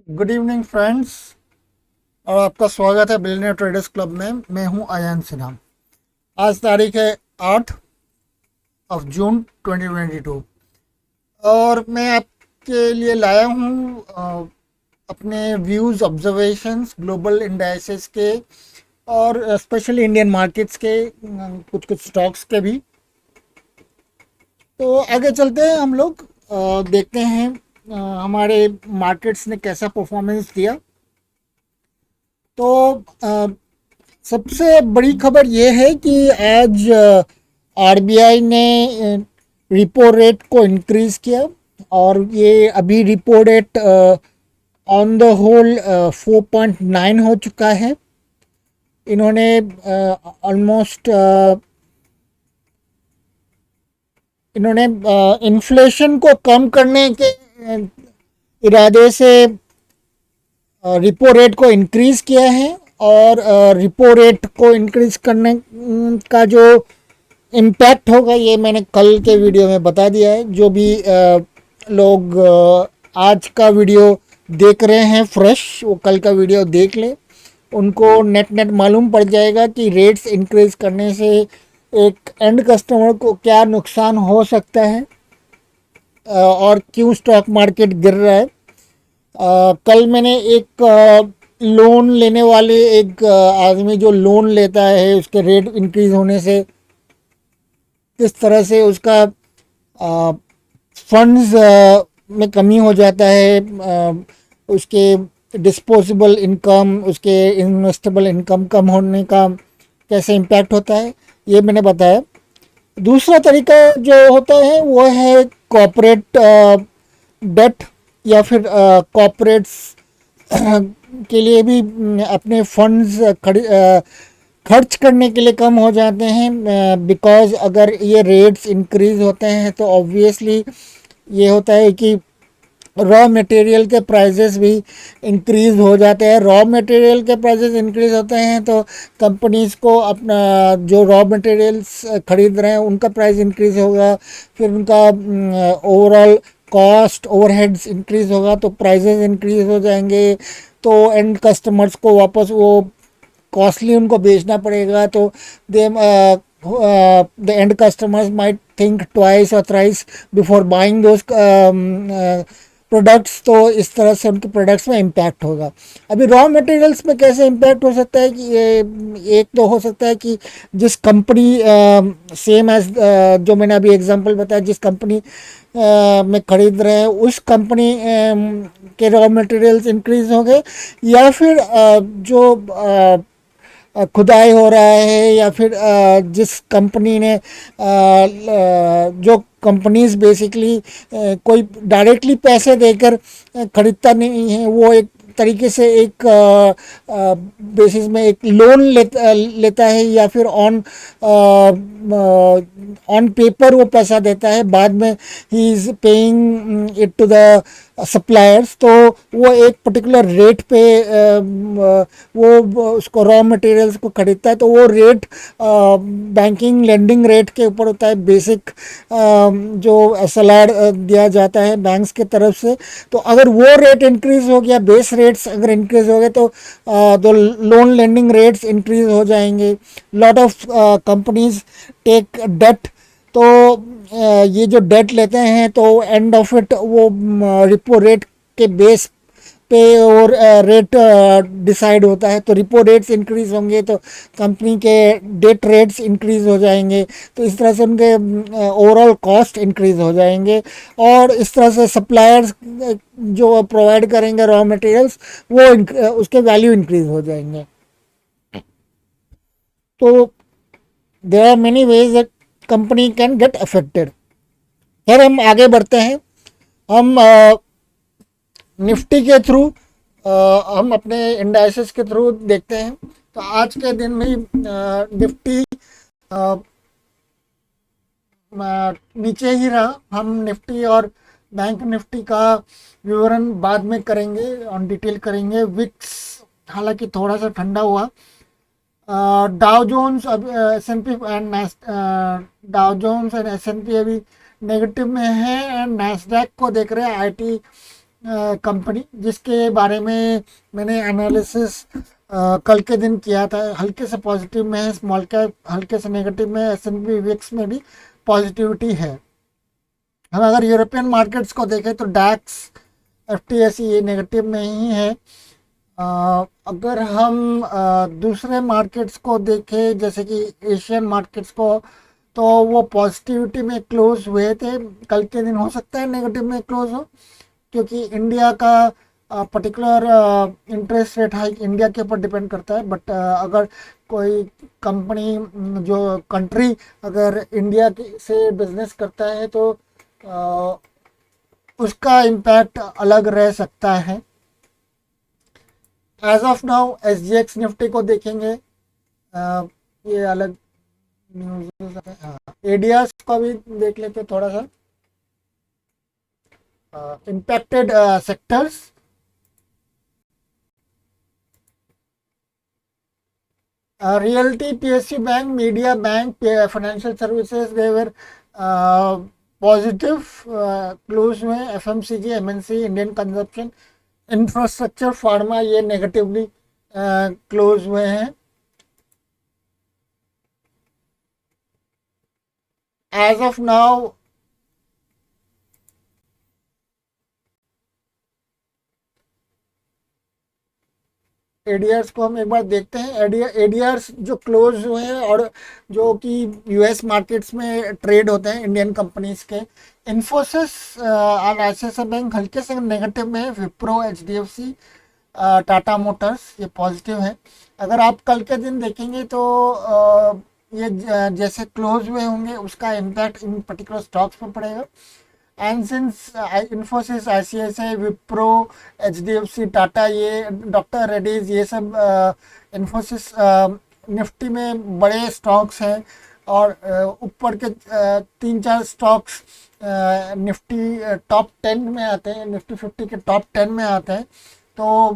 Good evening friends. और आपका स्वागत है बिलियनियर ट्रेडर्स क्लब में। मैं हूं अयान सिन्हा। आज तारीख है 8 जून 2022 और मैं आपके लिए लाया हूं अपने व्यूज़ ऑब्जर्वेशंस ग्लोबल इंडाइसेस के और स्पेशली इंडियन मार्केट्स के कुछ कुछ स्टॉक्स के भी। तो आगे चलते हैं हम लोग, देखते हैं हमारे मार्केट्स ने कैसा परफॉर्मेंस दिया। तो सबसे बड़ी खबर ये है कि आज आरबीआई ने रिपो रेट को इंक्रीज किया और ये अभी repo rate on the whole 4.9 हो चुका है। इन्होंने ऑलमोस्ट इन्होंने इन्फ्लेशन को कम करने के इरादे से रिपो रेट को इंक्रीज किया है। और रिपो रेट को इंक्रीज करने का जो इम्पैक्ट होगा ये मैंने कल के वीडियो में बता दिया है। जो भी लोग आज का वीडियो देख रहे हैं फ्रेश, वो कल का वीडियो देख लें। उनको नेट नेट मालूम पड़ जाएगा कि रेट्स इंक्रीज करने से एक एंड कस्टमर को क्या नुकसान हो सकता है और क्यों स्टॉक मार्केट गिर रहा है। कल मैंने एक लोन लेने वाले एक आदमी जो लोन लेता है उसके रेट इंक्रीज होने से किस तरह से उसका फंड्स में कमी हो जाता है, उसके डिस्पोजेबल इनकम, उसके इन्वेस्टेबल इनकम कम होने का कैसे इम्पैक्ट होता है, ये मैंने बताया। दूसरा तरीका जो होता है वो है कॉर्पोरेट डेट या फिर कॉर्पोरेट्स के लिए भी अपने फंड्स खर्च करने के लिए कम हो जाते हैं। बिकॉज अगर ये रेट्स इंक्रीज होते हैं तो ऑब्वियसली ये होता है कि रॉ मटेरियल के प्राइसेस भी इंक्रीज हो जाते हैं। रॉ मटेरियल के प्राइसेस इंक्रीज होते हैं तो कंपनीज को अपना जो रॉ मटेरियल्स खरीद रहे हैं उनका प्राइस इंक्रीज होगा, फिर उनका ओवरऑल कॉस्ट ओवरहेड्स इंक्रीज होगा तो प्राइसेस इंक्रीज हो जाएंगे। तो एंड कस्टमर्स को वापस वो कॉस्टली उनको बेचना पड़ेगा। तो they the end customers might think twice और thrice before buying those products. तो इस तरह से उनके प्रोडक्ट्स में इम्पैक्ट होगा। अभी रॉ मटेरियल्स में कैसे इम्पैक्ट हो सकता है कि ये एक तो हो सकता है कि जिस कंपनी सेम एज जो मैंने अभी एग्जांपल बताया, जिस कंपनी में खरीद रहे हैं उस कंपनी के रॉ मटेरियल्स इंक्रीज हो गए, या फिर जो खुदाई हो रहा है, या फिर जिस कंपनी ने जो कंपनीज बेसिकली कोई डायरेक्टली पैसे देकर खरीदता नहीं है, वो एक तरीके से एक बेसिस में एक लोन लेता है या फिर ऑन पेपर वो पैसा देता है, बाद में ही is paying it to the suppliers. तो वो एक पर्टिकुलर रेट पे वो उसको रॉ मटेरियल्स को खरीदता है। तो वो रेट बैंकिंग लेंडिंग रेट के ऊपर होता है, बेसिक जो एसएलआर दिया जाता है बैंक्स के तरफ से। तो अगर वो रेट इंक्रीज हो गया, बेस रेट्स अगर इंक्रीज हो गए तो लोन लेंडिंग रेट्स इंक्रीज हो जाएंगे। Lot of companies take debt. तो ये जो डेट लेते हैं तो एंड ऑफ इट वो रिपो रेट के बेस पे और रेट डिसाइड होता है। तो रिपो रेट्स इंक्रीज होंगे तो कंपनी के डेट रेट्स इंक्रीज हो जाएंगे। तो इस तरह से उनके ओवरऑल कॉस्ट इंक्रीज हो जाएंगे और इस तरह से सप्लायर्स जो प्रोवाइड करेंगे रॉ मटेरियल्स वो उसके वैल्यू इंक्रीज हो जाएंगे। तो there are many ways that company can get affected. फिर हम आगे बढ़ते हैं। हम निफ्टी के थ्रू हम अपने इंडाइसेस के थ्रू देखते हैं। तो आज के दिन में निफ्टी नीचे ही रहा। हम निफ्टी और बैंक निफ्टी का विवरण बाद में करेंगे, ऑन डिटेल करेंगे। विक्स हालांकि थोड़ा सा ठंडा हुआ। Dow Jones S&P and Dow Jones and S&P अभी नेगेटिव में है एंड नैस्डैक को देख रहे हैं। आईटी कंपनी जिसके बारे में मैंने एनालिसिस कल के दिन किया था, हल्के से पॉजिटिव में है, स्मॉल कैप हल्के से नेगेटिव में, S&P विक्स में भी पॉजिटिविटी है। हम अगर यूरोपियन मार्केट्स को देखें तो डैक्स, FTSE ये नेगेटिव में ही है। अगर हम दूसरे मार्केट्स को देखें जैसे कि एशियन मार्केट्स को, तो वो पॉजिटिविटी में क्लोज हुए थे। कल के दिन हो सकता है नेगेटिव में क्लोज हो, क्योंकि इंडिया का particular interest rate hike India के ऊपर डिपेंड करता है। बट अगर कोई कंपनी जो कंट्री अगर इंडिया से बिजनेस करता है तो उसका इम्पैक्ट अलग रह सकता है। As of now SGX Nifty को देखेंगे, ये अलग न्यूज है। ADRs को भी देख लेते थोड़ा सा। impacted sectors, realty, PSU bank, media bank, financial services, they were positive, close में FMCG, MNC, Indian consumption, infrastructure, pharma ये negatively close हुए हैं। as of now एडीआर्स को हम एक बार देखते हैं। एडीआर्स जो क्लोज हुए हैं और जो कि यूएस मार्केट्स में ट्रेड होते हैं इंडियन कंपनीज के, इन्फोसिस और ICICI बैंक हल्के से नेगेटिव में है। विप्रो, HDFC, टाटा मोटर्स ये पॉजिटिव है। अगर आप कल के दिन देखेंगे तो ये जैसे क्लोज हुए होंगे उसका इम्पैक्ट इन पर्टिकुलर स्टॉक्स पर पड़ेगा। And since Infosys, ICICI, Wipro, HDFC, Tata, ये डॉक्टर रेड्डीज, ये सब इन्फोसिस निफ्टी में बड़े स्टॉक्स हैं और ऊपर के 3-4 स्टॉक्स निफ्टी टॉप 10 में आते हैं, निफ्टी 50 के टॉप 10 में आते हैं। तो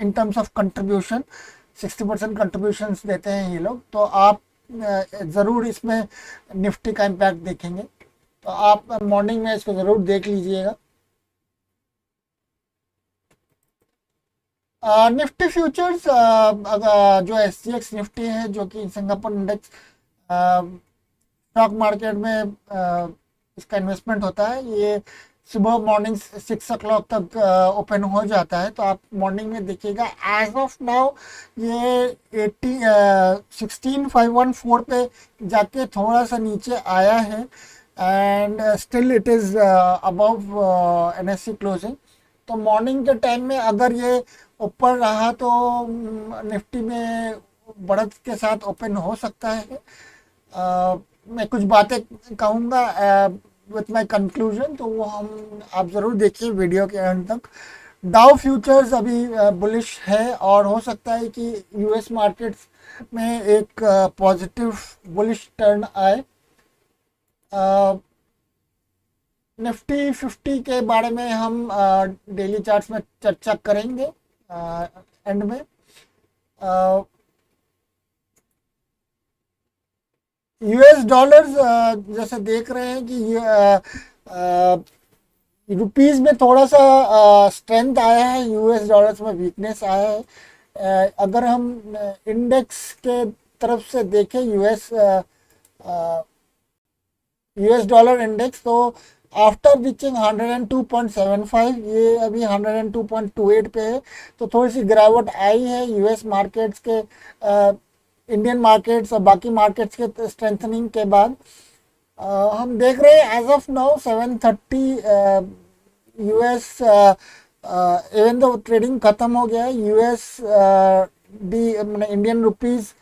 in terms of contribution 60% contributions देते हैं ये लोग। तो आप ज़रूर इसमें निफ्टी का इम्पैक्ट देखेंगे, तो आप मॉर्निंग में इसको ज़रूर देख लीजिएगा। निफ्टी फ्यूचर्स, जो SGX निफ्टी है जो कि सिंगापुर इंडेक्स स्टॉक मार्केट में इसका इन्वेस्टमेंट होता है, ये सुबह मॉर्निंग 6 o'clock तक ओपन हो जाता है। तो आप मॉर्निंग में देखिएगा। एज ऑफ नाउ ये 16,514 पे जाके थोड़ा सा नीचे आया है and still it is above NSE closing. तो मॉर्निंग के टाइम में अगर ये ऊपर रहा तो निफ्टी में बढ़त के साथ ओपन हो सकता है। मैं कुछ बातें कहूँगा विथ माय कंक्लूजन, तो वो हम आप ज़रूर देखिए वीडियो के अंत तक। डाउ फ्यूचर्स अभी बुलिश है और हो सकता है कि US मार्केट्स में एक पॉजिटिव बुलिश टर्न आए। निफ्टी 50 के बारे में हम डेली चार्ट्स में चर्चा करेंगे एंड में। US डॉलर्स जैसे देख रहे हैं कि रुपीस में थोड़ा सा स्ट्रेंथ आया है, US डॉलर्स में वीकनेस आया है। अगर हम इंडेक्स के तरफ से देखें US डॉलर इंडेक्स, तो आफ्टर रीचिंग 102.75 ये अभी 102.28 पे है। तो थोड़ी सी गिरावट आई है US मार्केट्स के इंडियन मार्केट्स और बाकी मार्केट्स के स्ट्रेंथनिंग के बाद। हम देख रहे हैं as of now 730 US, even though trading ख़त्म हो गया है, US डी इंडियन रुपीज़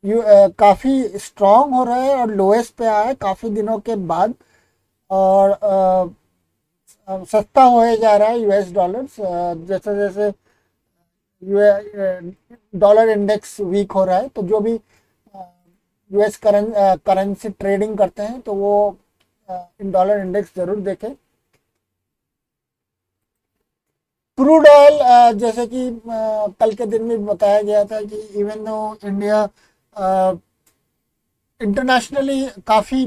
काफ़ी स्ट्रॉन्ग हो रहा है और लोएस्ट पे आया है काफ़ी दिनों के बाद, और सस्ता होए जा रहा है US डॉलर्स जैसे जैसे डॉलर इंडेक्स वीक हो रहा है। तो जो भी US करेंसी ट्रेडिंग करते हैं तो वो इन डॉलर इंडेक्स ज़रूर देखें। क्रूड ऑयल जैसे कि कल के दिन में बताया गया था कि इवन दो इंडिया इंटरनेशनली काफ़ी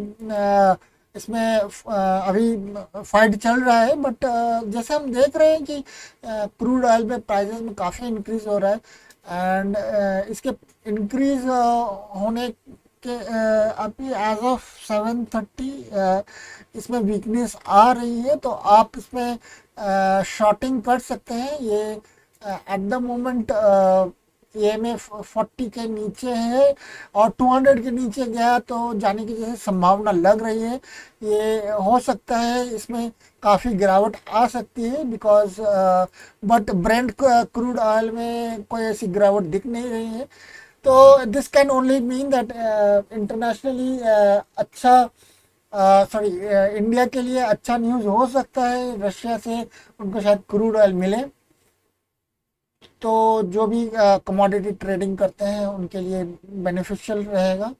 इसमें अभी फाइट चल रहा है, बट जैसे हम देख रहे हैं कि क्रूड ऑयल में प्राइसेस में काफ़ी इंक्रीज हो रहा है, एंड इसके इंक्रीज होने के अभी एज ऑफ 7:30 इसमें वीकनेस आ रही है, तो आप इसमें शॉर्टिंग कर सकते हैं। ये एट द मोमेंट ये में 40 के नीचे है, और 200 के नीचे गया तो जाने की जैसे संभावना लग रही है। ये हो सकता है इसमें काफ़ी गिरावट आ सकती है, because but Brent crude oil में कोई ऐसी गिरावट दिख नहीं रही है। तो this can only mean that internationally अच्छा, सॉरी, इंडिया के लिए अच्छा न्यूज़ हो सकता है, रशिया से उनको शायद क्रूड ऑयल मिले, तो जो भी कमोडिटी ट्रेडिंग करते हैं उनके लिए बेनिफिशियल रहेगा।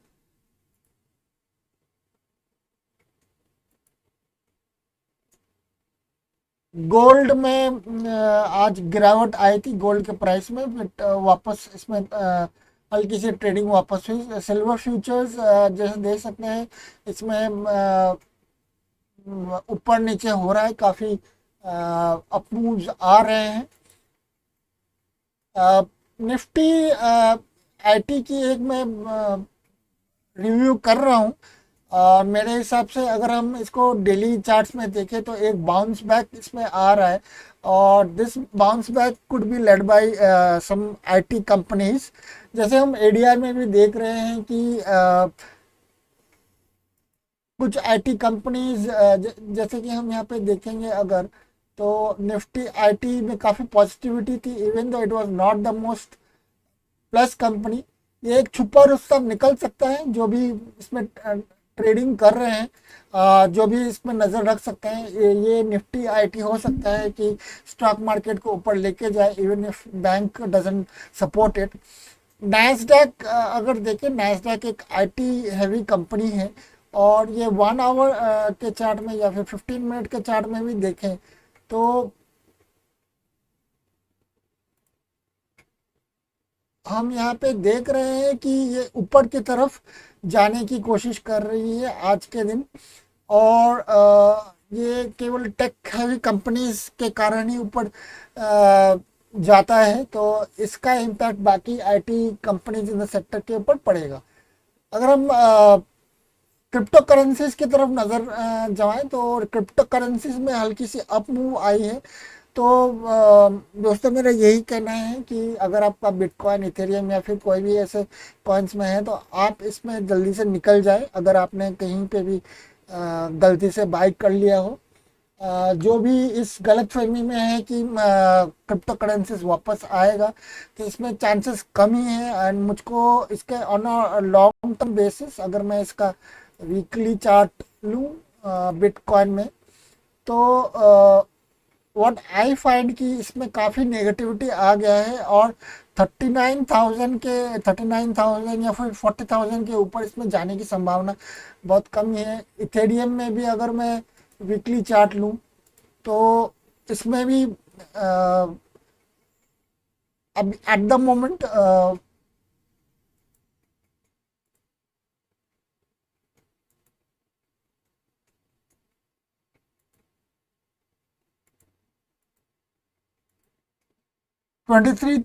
गोल्ड में आज गिरावट आई थी गोल्ड के प्राइस में, बट वापस इसमें हल्की सी ट्रेडिंग वापस हुई। सिल्वर फ्यूचर्स जैसे देख सकते हैं इसमें ऊपर नीचे हो रहा है, काफ़ी अप मूव्स आ रहे हैं। निफ्टी आईटी की एक मैं रिव्यू कर रहा हूँ, और मेरे हिसाब से अगर हम इसको डेली चार्ट्स में देखें तो एक बाउंस बैक इसमें आ रहा है, और this bounce back could be led by some IT companies. जैसे हम एडीआर में भी देख रहे हैं कि कुछ आईटी कंपनीज, जैसे कि हम यहाँ पे देखेंगे अगर, तो निफ्टी आईटी में काफ़ी पॉजिटिविटी थी, even though it was not the most plus company. ये एक छुपा रुस्तम निकल सकता है, जो भी इसमें ट्रेडिंग कर रहे हैं, जो भी इसमें नज़र रख सकते हैं, ये निफ्टी आईटी हो सकता है कि स्टॉक मार्केट को ऊपर लेके जाए, even if bank doesn't support it. Nasdaq अगर देखें, नैस्डैक एक आईटी हैवी कंपनी है, और ये 1 आवर के चार्ट में या फिर 15 मिनट के चार्ट में भी देखें तो हम यहाँ पे देख रहे हैं कि ये ऊपर की तरफ जाने की कोशिश कर रही है आज के दिन, और ये केवल टेक हैवी कंपनीज के कारण ही ऊपर जाता है, तो इसका इम्पैक्ट बाकी IT companies in the sector के ऊपर पड़ेगा। अगर हम क्रिप्टो करेंसीज की तरफ नज़र जमाएं, तो क्रिप्टो करेंसीज में हल्की सी अप मूव आई है। तो दोस्तों, मेरा यही कहना है कि अगर आपका बिटकॉइन, इथेरियम या फिर कोई भी ऐसे कॉइन्स में है, तो आप इसमें जल्दी से निकल जाए अगर आपने कहीं पे भी गलती से बाई कर लिया हो। जो भी इस गलत फहमी में है कि क्रिप्टो करेंसीज वापस आएगा, तो इसमें चांसेस कम ही है। एंड मुझको इसके on a long term basis, अगर मैं इसका वीकली चार्ट लूँ बिटकॉइन में, तो व्हाट आई फाइंड कि इसमें काफ़ी नेगेटिविटी आ गया है, और 39,000 या फिर 40,000 के ऊपर इसमें जाने की संभावना बहुत कम ही है। इथेरियम में भी अगर मैं वीकली चार्ट लूँ, तो इसमें भी अब एट द मोमेंट 23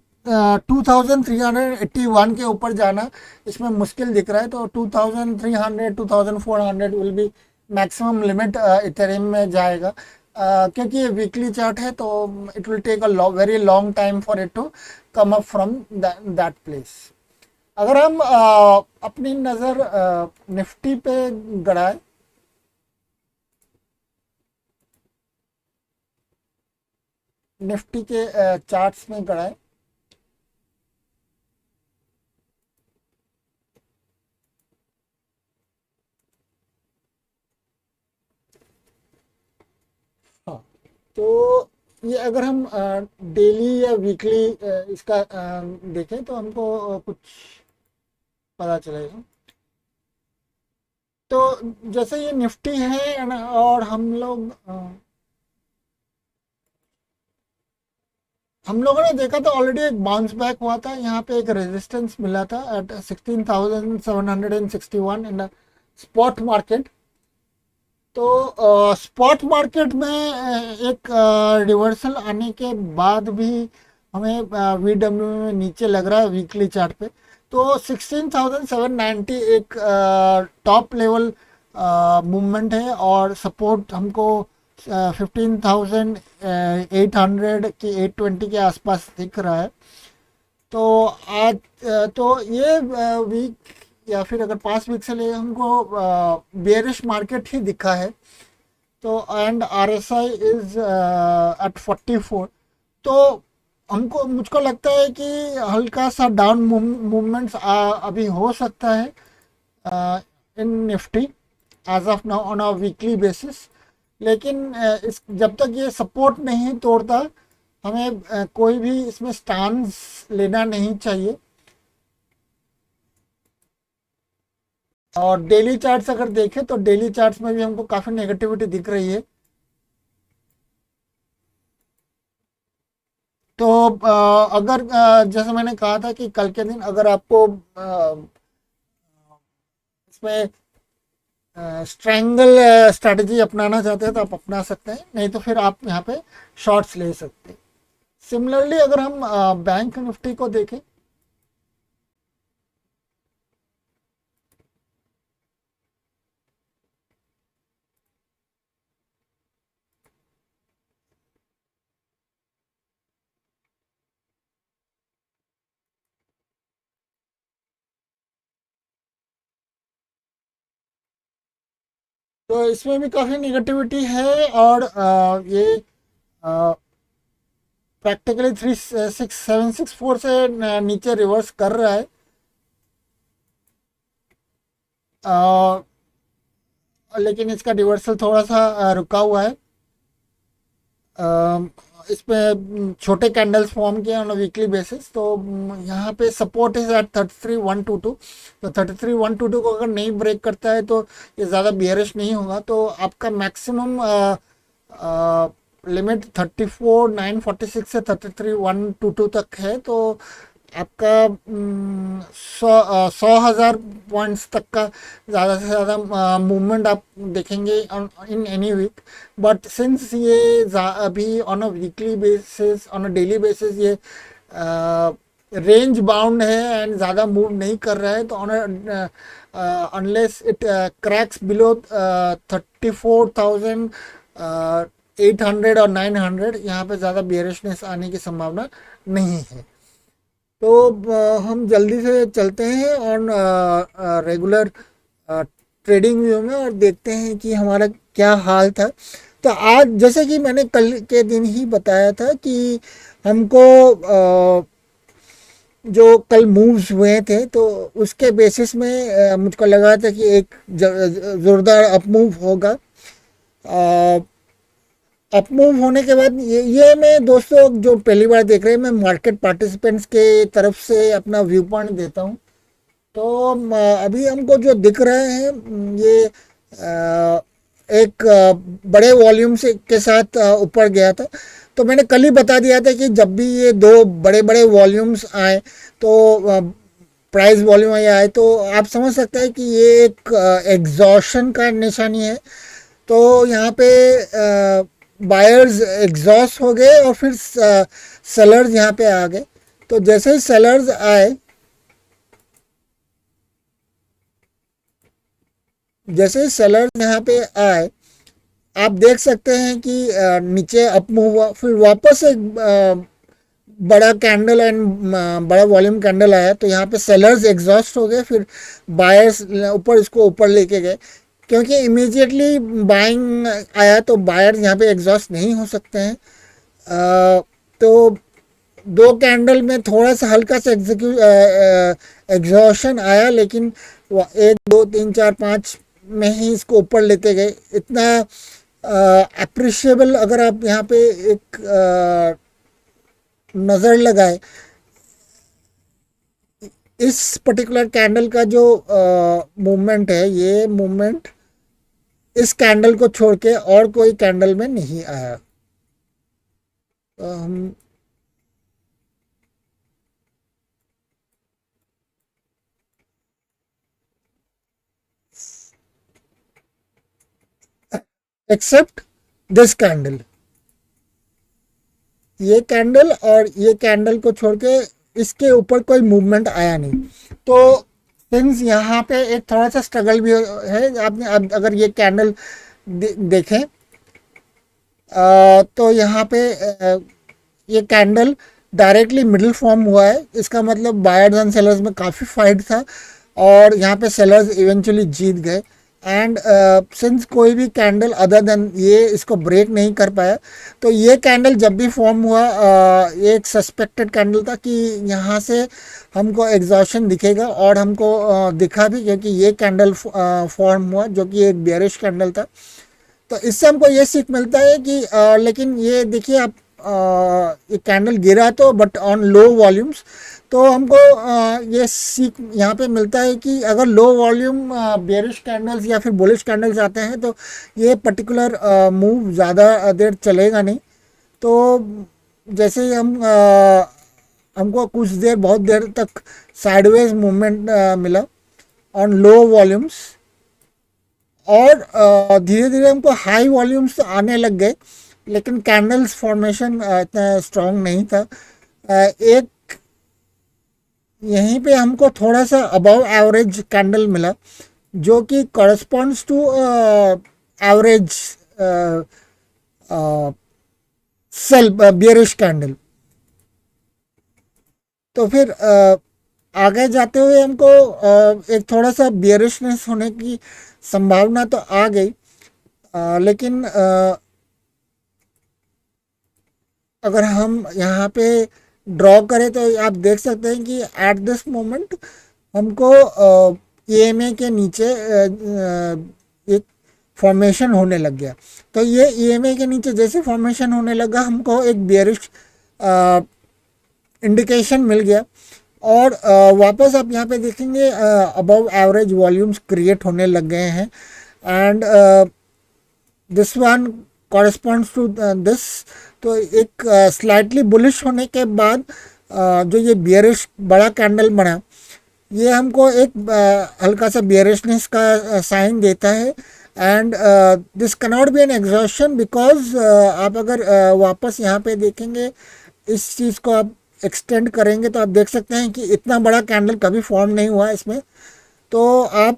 2381 के ऊपर जाना इसमें मुश्किल दिख रहा है, तो 2300 2400 will be maximum limit Ethereum में जाएगा। क्योंकि ये वीकली चार्ट है, तो it will take a very long time for it to come up from that place. अगर हम अपनी नज़र निफ्टी पे गड़ाए, निफ्टी के चार्ट्स में गड़ाए, हाँ, तो ये अगर हम डेली या वीकली इसका देखें, तो हमको कुछ पता चलेगा। तो जैसे ये निफ्टी है ना, और हम लोगों ने देखा था ऑलरेडी, एक बाउंस बैक हुआ था, यहाँ पे एक रेजिस्टेंस मिला था at 16,761 in the spot market. तो स्पॉट मार्केट में एक रिवर्सल आने के बाद भी हमें वीडब्ल्यू में नीचे लग रहा है वीकली चार्ट पे। तो 16,790 एक टॉप लेवल मूवमेंट है, और सपोर्ट हमको 15,800 की 820 के आसपास दिख रहा है। तो आज तो ये वीक या फिर अगर 5 वीक से ले हमको बेयरिश मार्केट ही दिखा है। तो एंड RSI इज एट 44। तो हमको मुझको लगता है कि हल्का सा डाउन मूवमेंट्स अभी हो सकता है in Nifty as of now on a weekly basis. लेकिन इस जब तक ये सपोर्ट नहीं तोड़ता, हमें कोई भी इसमें स्टांस लेना नहीं चाहिए। और डेली चार्ट्स अगर देखें तो डेली चार्ट्स में भी हमको काफ़ी नेगेटिविटी दिख रही है। तो अगर जैसे मैंने कहा था कि कल के दिन अगर आपको इसमें स्ट्रैंगल स्ट्रैटेजी अपनाना चाहते हैं तो आप अपना सकते हैं, नहीं तो फिर आप यहाँ पे शॉर्ट्स ले सकते हैं। सिमिलरली अगर हम बैंक निफ्टी को देखें, तो इसमें भी काफ़ी निगेटिविटी है। और ये प्रैक्टिकली 36764 से नीचे रिवर्स कर रहा है। अ, लेकिन इसका रिवर्सल थोड़ा सा रुका हुआ है। इसमें छोटे कैंडल्स फॉर्म किए ऑन वीकली बेसिस। तो यहाँ पे सपोर्ट इज एट 33,122। तो 33,122 को अगर नहीं ब्रेक करता है तो ये ज़्यादा बियरिश नहीं होगा। तो आपका मैक्सिमम लिमिट 34,946 से 33,122 तक है। तो आपका 100,000 पॉइंट्स तक का ज़्यादा से ज़्यादा मूवमेंट आप देखेंगे in any week. But since ये अभी on a weekly basis on a daily basis ये रेंज बाउंड है एंड ज़्यादा मूव नहीं कर रहा है, तो on unless it cracks below 34,800 और 900, यहाँ पे ज़्यादा बियरिशनेस आने की संभावना नहीं है। तो हम जल्दी से चलते हैं ऑन रेगुलर ट्रेडिंग व्यू में और देखते हैं कि हमारा क्या हाल था। तो आज जैसे कि मैंने कल के दिन ही बताया था कि हमको जो कल मूव्स हुए थे तो उसके बेसिस में मुझको लगा था कि एक ज़ोरदार अप मूव होगा। अप मूव होने के बाद ये मैं दोस्तों जो पहली बार देख रहे हैं, मैं मार्केट पार्टिसिपेंट्स के तरफ से अपना व्यू पॉइंट देता हूँ। तो अभी हमको जो दिख रहे हैं ये एक बड़े वॉल्यूम से के साथ ऊपर गया था। तो मैंने कल ही बता दिया था कि जब भी ये दो बड़े बड़े वॉल्यूम्स आए तो प्राइस वॉल्यूम ये आए तो आप समझ सकते हैं कि ये एक एग्जॉशन का निशानी है। तो यहाँ पे बायर्स एग्जॉस्ट हो गए और फिर सेलर्स यहाँ पे आ गए। तो जैसे ही सेलर्स आए, जैसे ही सेलर्स यहाँ पे आए, आप देख सकते हैं कि नीचे अप मूव हुआ, फिर वापस एक बड़ा कैंडल एंड बड़ा वॉल्यूम कैंडल आया। तो यहाँ पे सेलर्स एग्जॉस्ट हो गए, फिर बायर्स ऊपर इसको ऊपर लेके गए। क्योंकि इमीडिएटली बाइंग आया तो बायर्स यहाँ पे एग्जॉस्ट नहीं हो सकते हैं। तो दो कैंडल में थोड़ा सा हल्का सा एग्जॉशन आया, लेकिन वो एक दो तीन चार पाँच में ही इसको ऊपर लेते गए। इतना अप्रिशिएबल अगर आप यहाँ पे एक नज़र लगाए इस पर्टिकुलर कैंडल का जो मूवमेंट है, ये मूवमेंट इस कैंडल को छोड़ के और कोई कैंडल में नहीं आया। तो हम एक्सेप्ट दिस कैंडल, ये कैंडल और ये कैंडल को छोड़ के इसके ऊपर कोई मूवमेंट आया नहीं। तो सिंस यहाँ पे एक थोड़ा सा स्ट्रगल भी है, आपने अब अगर ये कैंडल देखें तो यहाँ पे ये कैंडल डायरेक्टली मिडिल फॉर्म हुआ है, इसका मतलब बायर्स एंड सेलर्स में काफ़ी फाइट था और यहाँ पे सेलर्स इवेंचुअली जीत गए। एंड सिंस कोई भी कैंडल अदर देन ये इसको ब्रेक नहीं कर पाया, तो ये कैंडल जब भी फॉर्म हुआ ये एक सस्पेक्टेड कैंडल था कि यहाँ से हमको एग्जॉशन दिखेगा, और हमको दिखा भी क्योंकि ये कैंडल फॉर्म हुआ जो कि एक बेयरिश कैंडल था। तो इससे हमको ये सीख मिलता है कि लेकिन ये देखिए आप ये कैंडल गिरा तो बट ऑन लो वॉल्यूम्स, तो हमको ये सीख यहाँ पे मिलता है कि अगर लो वॉल्यूम बेरिश कैंडल्स या फिर बुलिश कैंडल्स आते हैं तो ये पर्टिकुलर मूव ज़्यादा देर चलेगा नहीं। तो जैसे ही हमको कुछ देर बहुत देर तक साइडवेज मूवमेंट मिला ऑन लो वॉल्यूम्स, और धीरे धीरे हमको हाई वॉल्यूम्स आने लग गए, लेकिन कैंडल्स फॉर्मेशन इतना स्ट्रांग नहीं था। एक यहीं पे हमको थोड़ा सा अबव एवरेज कैंडल मिला जो कि corresponds to average sell bearish candle. तो फिर आगे जाते हुए हमको एक थोड़ा सा बियरिशनेस होने की संभावना तो आ गई, लेकिन अगर हम यहाँ पे ड्रॉ करें तो आप देख सकते हैं कि एट दिस मोमेंट हमको ईएमए के नीचे एक फॉर्मेशन होने लग गया। तो ये ईएमए के नीचे जैसे फॉर्मेशन होने लगा हमको एक बेयरिश इंडिकेशन मिल गया, और वापस आप यहाँ पे देखेंगे अबव एवरेज वॉल्यूम्स क्रिएट होने लग गए हैं। And this one corresponds to this. तो एक स्लाइटली बुलिश होने के बाद जो ये बियरिश बड़ा कैंडल बना, ये हमको एक हल्का सा बियरिशनेस का साइन देता है। And this cannot be an exhaustion because आप अगर वापस यहाँ पे देखेंगे, इस चीज़ को आप एक्सटेंड करेंगे तो आप देख सकते हैं कि इतना बड़ा कैंडल कभी फॉर्म नहीं हुआ इसमें। तो आप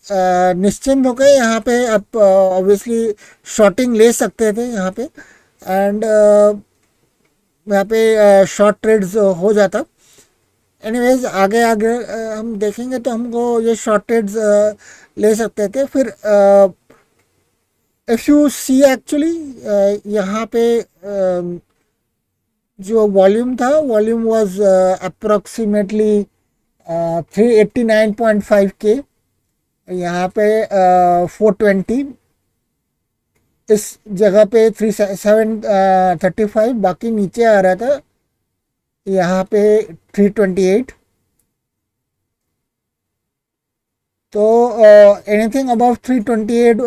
निश्चिंत होकर यहाँ पे आप ऑब्वियसली शॉर्टिंग ले सकते थे यहाँ पे, एंड यहाँ पे शॉर्ट ट्रेड्स हो जाता। एनीवेज आगे आगे हम देखेंगे तो हमको ये शॉर्ट ट्रेड्स ले सकते थे। फिर इफ़ यू सी एक्चुअली यहाँ पे जो वॉल्यूम था, वॉल्यूम वाज अप्रोक्सीमेटली 389.5 के, यहाँ पे 420, इस जगह पे 3735, बाकी नीचे आ रहा था यहाँ पे 328। तो anything above 328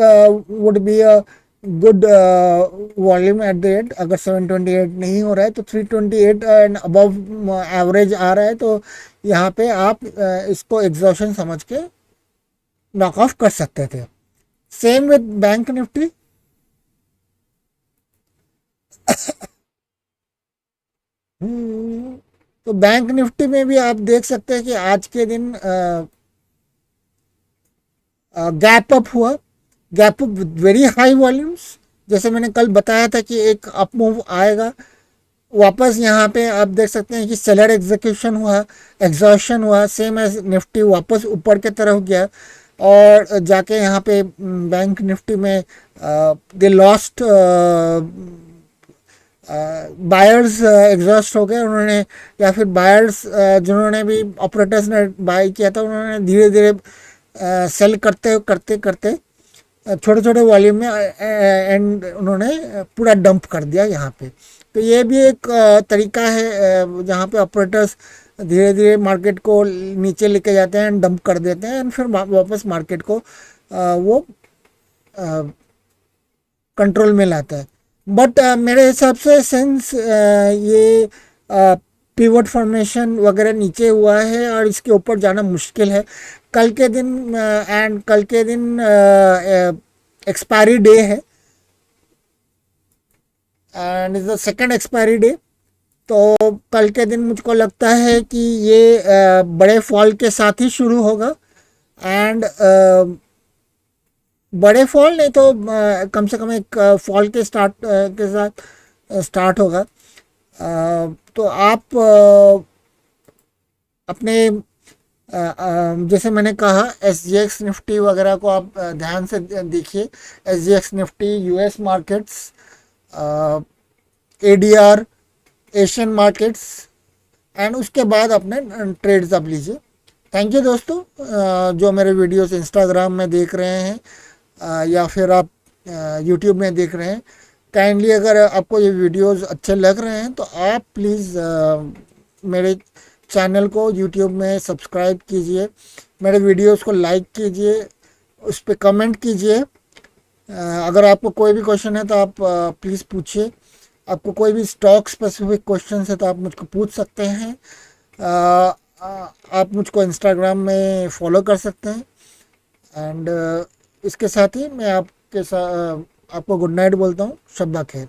would be a good volume at the end. अगर 728 नहीं हो रहा है तो 328 एंड अबव एवरेज आ रहा है, तो यहाँ पे आप इसको एग्जॉशन समझ के नॉक ऑफ कर सकते थे। Same with bank Nifty. तो बैंक निफ्टी में भी आप देख सकते हैं कि आज के दिन गैप अप हुआ, gap up with very high volumes. जैसे मैंने कल बताया था कि एक अप मूव आएगा, वापस यहाँ पे आप देख सकते हैं कि सेलर एग्जीक्यूशन हुआ, एग्जॉशन हुआ, सेम एज निफ्टी वापस ऊपर की तरफ गया, और जाके यहाँ पे बैंक निफ्टी में दे लॉस्ट, बायर्स एग्जॉस्ट हो गए उन्होंने, या फिर बायर्स जिन्होंने भी ऑपरेटर्स ने बाय किया था उन्होंने धीरे धीरे सेल करते करते करते छोटे छोटे वॉल्यूम में एंड उन्होंने पूरा डंप कर दिया यहाँ पे। तो ये भी एक तरीका है जहाँ पे ऑपरेटर्स धीरे धीरे मार्केट को नीचे लेके जाते हैं, डंप कर देते हैं, एंड फिर वापस मार्केट को वो कंट्रोल में लाता है। बट मेरे हिसाब से सिंस ये पिवट फॉर्मेशन वगैरह नीचे हुआ है और इसके ऊपर जाना मुश्किल है, कल के दिन एक्सपायरी डे है and is the second expiry day. तो कल के दिन मुझको लगता है कि ये बड़े फॉल के साथ ही शुरू होगा एंड बड़े फॉल नहीं तो कम से कम एक फॉल के स्टार्ट के साथ स्टार्ट होगा। तो आप अपने जैसे मैंने कहा SGX निफ्टी वगैरह को आप ध्यान से देखिए। SGX Nifty, US markets, ADR, Asian markets and उसके बाद अपने ट्रेड्स आप लीजिए। थैंक यू दोस्तों जो मेरे वीडियोस इंस्टाग्राम में देख रहे हैं या फिर आप यूट्यूब में देख रहे हैं। काइंडली अगर आपको ये वीडियोस अच्छे लग रहे हैं तो आप प्लीज़ मेरे चैनल को यूट्यूब में सब्सक्राइब कीजिए, मेरे वीडियोस को लाइक कीजिए, उस पर कमेंट कीजिए। अगर आपको कोई भी क्वेश्चन है तो आप प्लीज़ पूछिए। आपको कोई भी स्टॉक स्पेसिफिक क्वेश्चन है तो आप मुझको पूछ सकते हैं। आप मुझको इंस्टाग्राम में फॉलो कर सकते हैं एंड इसके साथ ही मैं आपके साथ आपको गुड नाइट बोलता हूँ। शब्बा खैर।